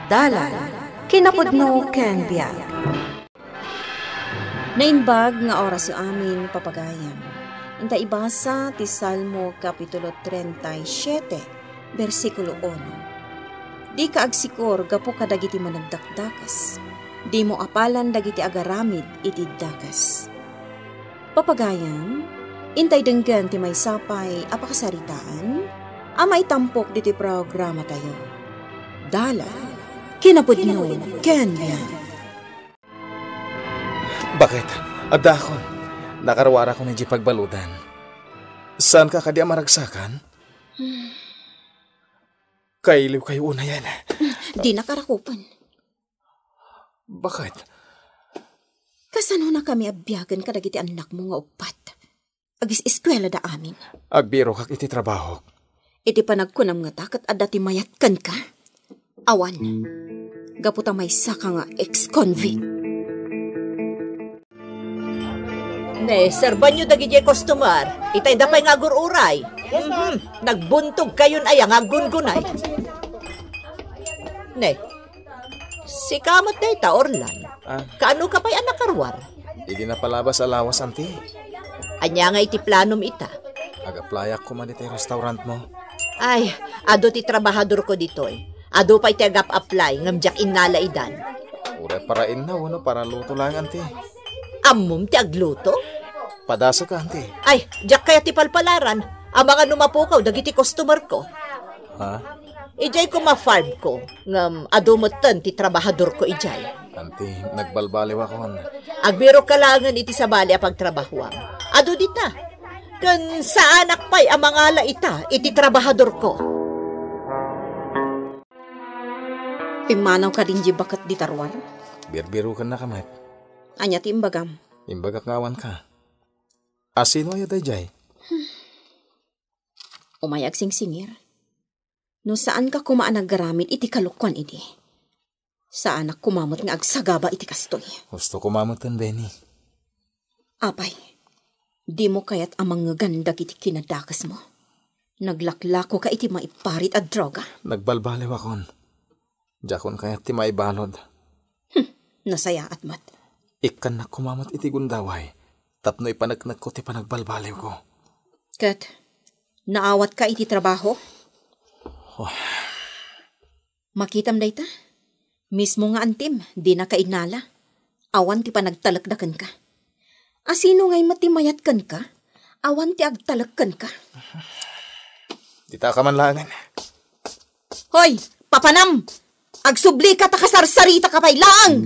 Dalan, kinapudno ken biag. Nainbag nga oras sa amin papagayam. Inta ibasa ti Salmo Kapitulo 37, versikulo 1. Di ka agsikor gapo kadagiti managdakdakas. Di mo apalan dagiti agaramid iti dakas. Papagayam, intay denggan ti may sapay apakasaritaan, ama itampok diti programa tayo. Dalan, kinapudno ken biag. Bakit? Adakon. Nakarawara ko ni pagbaludan. Saan ka kadi maragsakan? Kailiw kayo una yan. Di nakarakupan. Bakit? Kasano na kami abyagan kadagiti anak mo nga upat. Agis eskwela da amin. Agbiro kak iti trabaho. Iti panagkunam nga takat at dati mayatkan ka. Awan. Gaputa may saka nga ex-convict. Ne, serban nyo dagi customer. Itay dapay nga agururay. Nagbuntog kayon ay ang agungunay. Ne, si kamot na ita, Orlan. Kaano ka pa'y anak karwar? Hindi na palabas alawas, anti. Anya nga iti planom ita. Agaplayak ko man iti restaurant mo. Ay, ado ti trabahador ko ditoy. Ado pa'y tagap-apply, ngamjak inala idan. Uray parain na, para luto lang, anti. Ammom ti agluto? Padasa ka, anti. Ay, jak kaya ti palpalaran. Ang mga numapukaw, dagiti customer ko. Ha? Ijay ko ma-farm ko. Ngam, adumotan ti trabahador ko ijay. Anti, nagbalbaliw ako. Agbiro kalangan iti sabali a pagtrabahuang. Ado dita. Kan sa anak pa'y ang mga ita, iti trabahador ko. Pimanaw ka din bakat di tarwar? Birbiro ka na kamat. Anya ti imbagam. Imbagak ngawan ka. Asino ayo dayjay? Umayag sing-singir. No saan ka kumaan naggaramit iti kalukwan iti? Saan ak kumamot nga agsagaba iti kastoy? Gusto kumamutan, Benny. Apay, di mo kayat amang nga ganda iti kinadakas mo. Naglaklako ka iti maiparit at droga. Nagbalbaliw akon. Jakon kayat ti maibalod. Nasaya at mat. Ikan na kumamot iti gundaway. Tapno ipanagnak ko ti panagbalbaliw ko. Kat, naawat ka iti trabaho? Oh. Makitam dayta. Mismo nga antim, di na kainala. Awan ti panagtalakdakan ka. Asino ngay matimayatkan ka? Awan ti agtalakkan ka. Dita ka man langan. Hoy, papanam! Agsubli ka takasarsarita ka pa'y laang!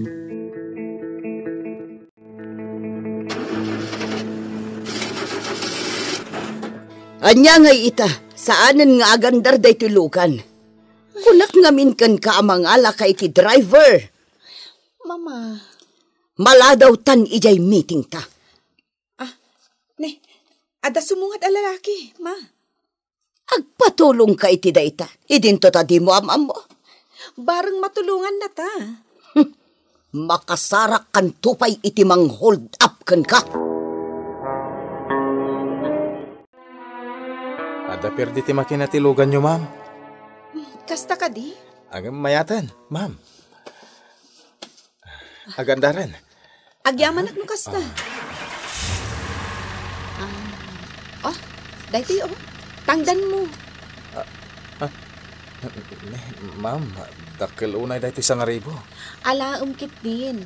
Anya nga ita, saanan nga agandar day tulukan. Kunak ngamin kan ka amang ala kay ti driver. Mama. Maladaw tan ijay meeting ta. Ada sumungat a lalaki, ma. Agpatulong ka iti dayta. Idinto ta di mo amam mo. Bareng matulungan na ta. Makasarak kan tupay iti mang hold up kan ka. Ada perdi ti makinatilugan nyo, ma'am. Kasta ka di? Agam mayatan, ma'am. Agandaran. Agyaman at mo kasta. Dahito yun. Tangdan mo. Ma'am, dakil unay dahiti sa ngaribo. Ala, umkit din.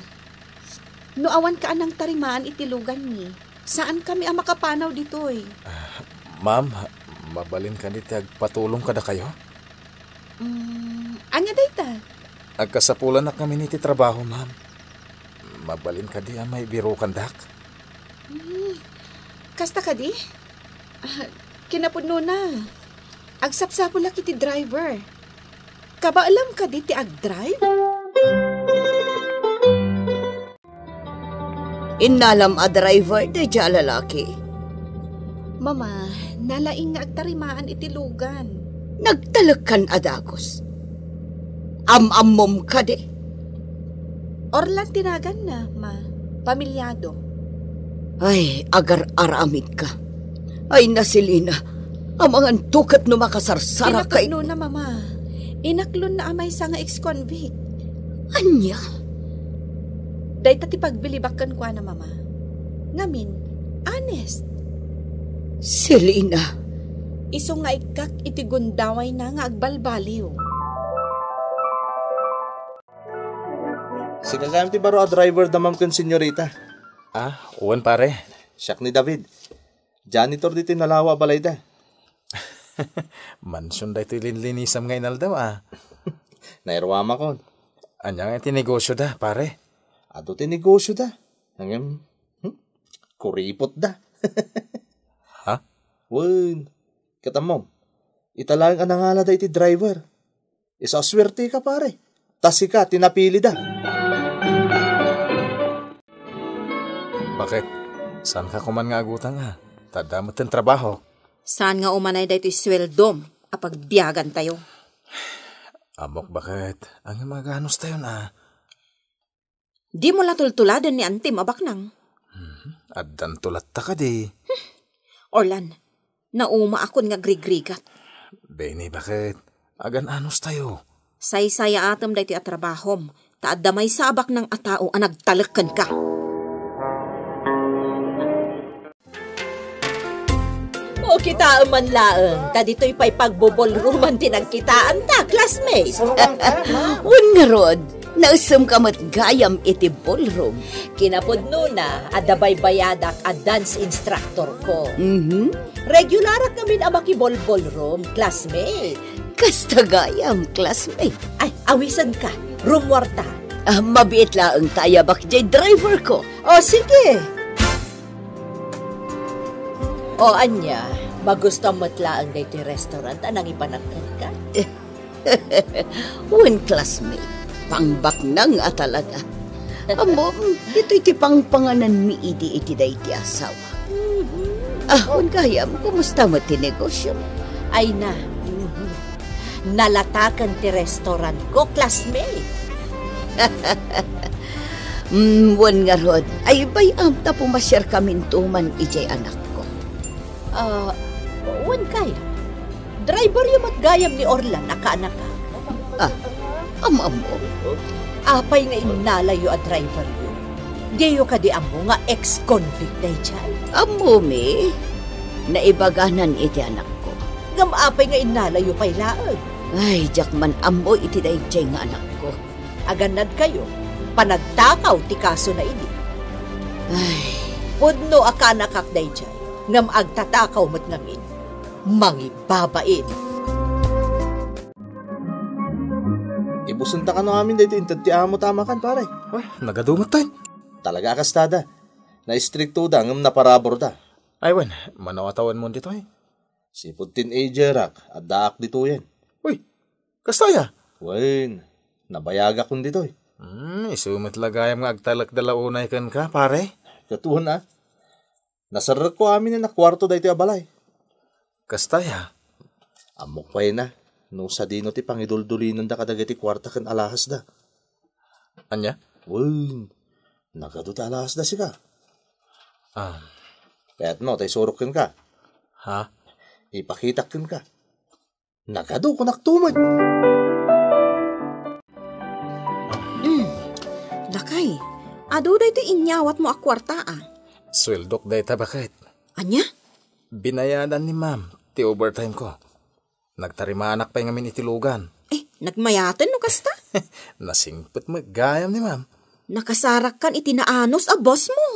No awan ka anang tarimaan itilugan ni. Saan kami ang makapanaw ditoy? Ma'am, mabalin ka dito, agpatulong ka da kayo? Anya dayta? Agkasapulan na kami niti trabaho, ma'am. Mabalin ka di, may biro kandak. Kasta ka di? Kinapudno na. Agsapsapula kiti driver. Kaba alam ka di ti agdrive? Inalam a driver day dya lalaki. Mama, nalaing nga agtarimaan itilugan. Nagtalagkan adagos. Am-ammom ka de. Orlan tinagan na, ma. Pamilyado. Ay, agar-aramid ka. Ay, nasilina. Amangan tukat no makasarsara kay... Tinakano na, mama. Inaklon na amay sa nga ex-convict. Anya? Day tati pagbilibakan ko na mama. Ngamin, honest. Selena, Iso nga ikak iti gundaway na nga agbalbaliw. Si kagayam ti baro a driver da ma'am kan senyorita. Uwan pare. Siyak ni David. Janitor dito nalawa balay da. Mansyon da ito linlinisam nga inal daw Nairwama ko. Anya nga tinegosyo da pare. Ato ti negosyo da. Hanggang, kuripot da. Ha? Wen, katamom. Italang anangala da iti driver. Isa swerte ka pare. Tasi ka, tinapili da. Bakit? Saan ka kuman nga agutang Tadamot ang trabaho. Saan nga umanay da ito isweldom apag biyagan tayo? Amok bakit? Ang mga ganos tayo Di mo latultuladan ni Antim abaknang. Addan tulat ta ka di. Orlan, nauma akon nga grigrigat. Beni bakit? Agan anos tayo. Say-saya atom da ito atrabahom. Taadamay sabak ng atao ang nagtalakan ka. O kita man laeng, ta dito'y pa'y pagbobol-ruman tinagkitaan ta, classmates. un nga rod, nausam ka gayam iti ballroom. Kinapod nuna, adabay bayadak a dance instructor ko. Mhm. Regularak namin amaki bol-ballroom, classmate. Kasta gayam, classmate. Ay, awisan ka, room warta. Mabiit laang taya bak jay driver ko. O, sige. O, anya, magusto matlaang na ito restaurant, anang ipanagkan ka? Un classmate, pangbaknang talaga. Amo, ito iti pangpanganan mi iti day ti asawa. Un gayam, kumusta mo ti negosyo? Ay na, nalatakan ti restaurant ko, classmate. Wan nga rod, ay bayam ta pumasyar kamin tuman ijay anak ko. Wan kaya. Driver yung matgayam ni Orlan, nakaanak ka. Amo. Apay nga inalayo a driver yun. Diyo ka di amo nga ex-convict day chay. Amo me, naibaganan iti anak ko. Ngam apay nga inalayo pay laag. Ay, jakman amo iti dayjay nga anak ko. Aganad kayo, panagtakaw ti kaso na ini. Ay, Pudno akanakak day chay, ngam agtatakaw mat ngamin. Mangibabain. Ibusunta ka no amin dito intad ti amo tama kan pare. Uy, nagadumot tayo. Talaga kastada. Na-stricto da ngam naparabor da. Ay, wan, manawatawan mo dito Sipod teenager ak, at daak dito yan. Uy, kastaya. Wen, nabayaga kun dito Isumat lagayam nga agtalak dalaunay kan ka, pare. Katuhan Nasarar ko amin na kwarto da ito abalay. Kastaya. Amok pa na. No sa dino ti pangiduldulinan da kadagiti kwarta kan alahas da. Anya? Wen, nagaduta alahas da sika. Kaya't no, tay surukin ka. Ha? Ipakitakin ka. Nagado ko naktumad. Lakay, ado da ito inyawat mo akwarta Sweldok day ta bakit? Anya? Binayadan ni ma'am, ti overtime ko. Nagtarimanak pa yung amin itilugan. Nagmayatan no kasta? Nasingpit mo, gayam ni ma'am. Nakasarak kan itinaanos a boss mo.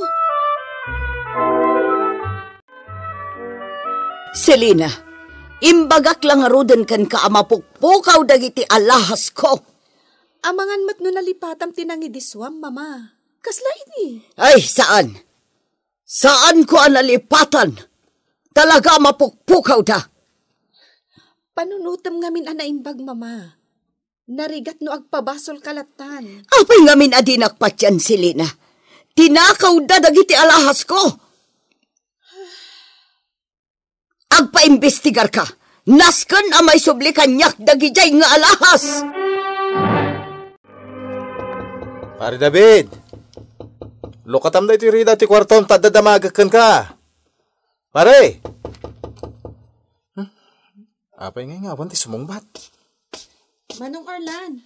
Selena, imbagak lang arudan kan kaamapukpukaw dagiti alahas ko. Amangan mat no nalipatam tinangidiswam, mama. Kasla ini. Ay, saan? Saan ko analipatan? Talaga mapukpukaw da. Panunutam ngamin anaimbag, mama. Narigat no agpabasol kalatan. Apay ngamin adinakpat yan, Selena. Tinakaw da dagiti alahas ko. Agpaimbestigar ka. Nasken amay subli kanyak dagijay nga alahas. Pare David, lukatam da iti rida ti kwarton tadadamagakan ka. Pare! Apay nga nga, ti sumungbat. Manong Arlan,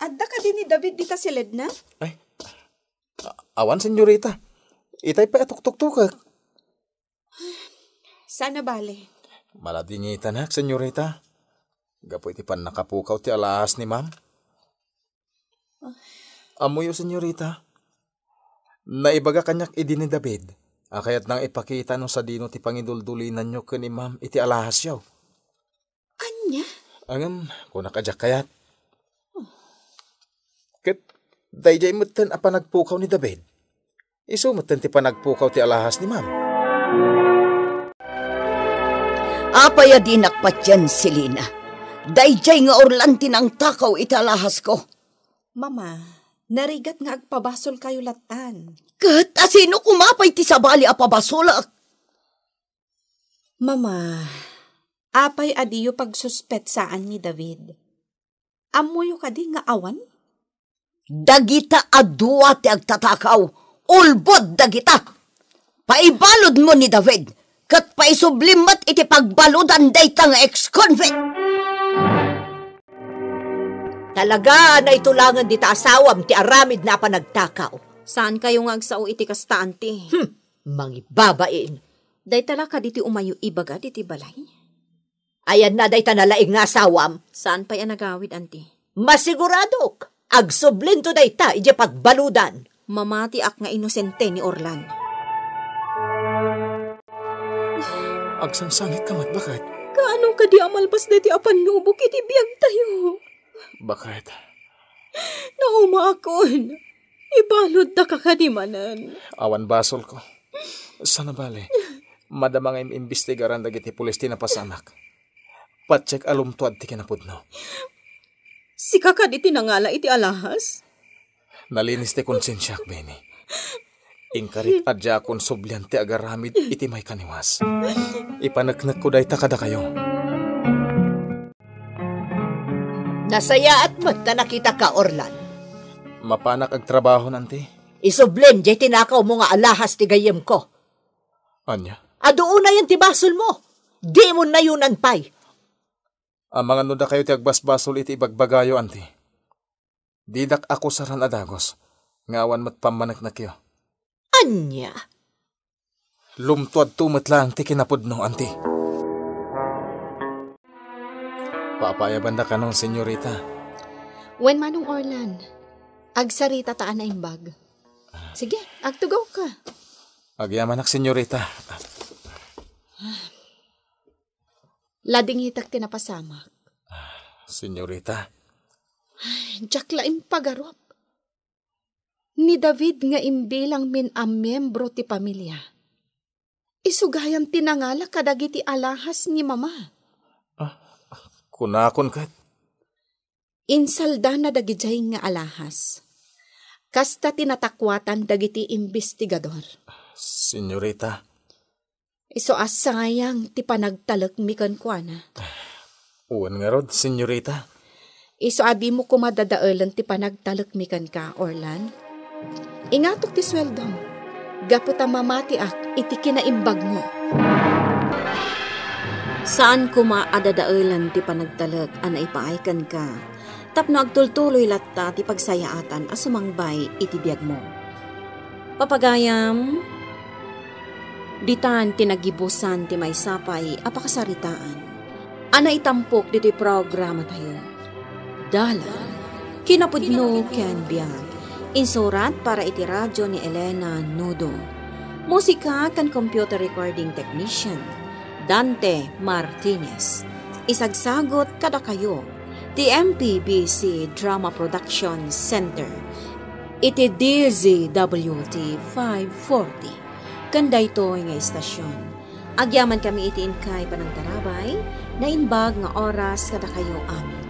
Adda ka din ni David dita si Ledna? Ay, awan, senyorita. Itay pa atok-tok-tukak. Sana bale. Maladingita na, senyorita. Gapo iti pan nakapukaw ti alahas ni ma'am. Amoy o, senyorita. Naibaga kanyak idi ni David. Kaya't nang ipakita no sa dino ti pangiduldulinan nyo ka ni ma'am iti alahas yaw. Anya? Angam, kung nakadyak kayat. Kat, dayjay matan apa nagpukaw ni David. Iso matan ti panagpukaw ti alahas ni ma'am. Apaya di nakpatyan si Lina. Dayjay nga Orlan tinang takaw iti alahas ko. Mama, narigat nga agpabasol kayo latan. Kat asino kumapay ti sabali apabasolak. Mama, apay adiyo pagsuspet saan ni David. Amoyo ka di nga awan? Dagita adwa ti agtatakaw. Ulbod dagita. Paibalod mo ni David. Kat paisublimat iti pagbalodan dayta nga ex-convict. Talaga na itulangan di ta asawam ti aramid na panagtakaw. Saan kayo nga agsao iti kastaan ti? Mangibabain. Day tala ka diti umayo ibaga diti balay? Ayan na day ta nalaing nga asawam. Saan pa yan nagawid, anti? Masiguradok. Agsublento day ta ije pagbaludan. Mamati ak nga inosente ni Orlan. Agsangsangit ka mat, bakit? Kaanong ka di amalpas na ti apan nubok iti biyag tayo? Bakit? Naumakon. Ibalod na kakadimanan. Awan basol ko. Sana bale, madamang imbestigaran dagiti pulis ti napasamak. Patsek alumtuad ti kinapudno. Si kakad iti nangala iti alahas? Nalinis ti konsensyak, Benny. Ingkarit adya akon sublian ti agaramid iti may kaniwas. Ipanagnak ko day takada kayo. Nasaya at mata nakita ka, Orlan. Mapanak ag trabaho nanti. Isublen, jay tinakaw mo nga alahas ti gayem ko. Anya? Adoon na yan ti basol mo. Di mo na yunan pay. Ang mga nuda kayo ti agbasbasol iti ibagbagayo, anti. Didak ako saran adagos. Ngawan mat pamanak na kayo. Anya? Lumtuad tumat lang ti kinapudno, anti. Papayaban na ka nung, senyorita. Wen manong Orlan, agsarita taan na imbag. Sige, agtugaw ka. Agyaman ak, senyorita. Lading hitak tinapasamak. Senyorita. Diyak laing pagarop. Ni David nga imbilang min a membro ti pamilya. Isugayam tinangala kadagiti alahas ni mama. Kunakon kat. Insalda na dagijay nga alahas. Kasta tinatakwatan dagiti investigador. Senyorita. Iso asayang ti panagtalek mikan kwa na. Uwan nga rod, senyorita. Iso adi mo kumadadaalan ti panagtalek mikan ka, Orlan. Ingatok ti sweldom. Gaputa mamati ak iti kinaimbag mo. Saan kuma adadaalan ti panagtalag ana ipaaykan ka? Tapno agtultuloy latta ti pagsayaatan asumangbay iti biyag mo. Papagayam, ditan tinagibusan ti may sapay apakasaritaan. Ana itampok diti programa tayo. Dala, kinapudno ken biyag. Insurat para iti radyo ni Elena Nudo. Musika kan computer recording technician Dante Martinez. Isagsagot kada kayo ti MPBC Drama Production Center. Iti DZWT 540. Kanda ito nga istasyon. Agyaman kami iti inkay panangtarabay na inbag nga oras kada kayo amin.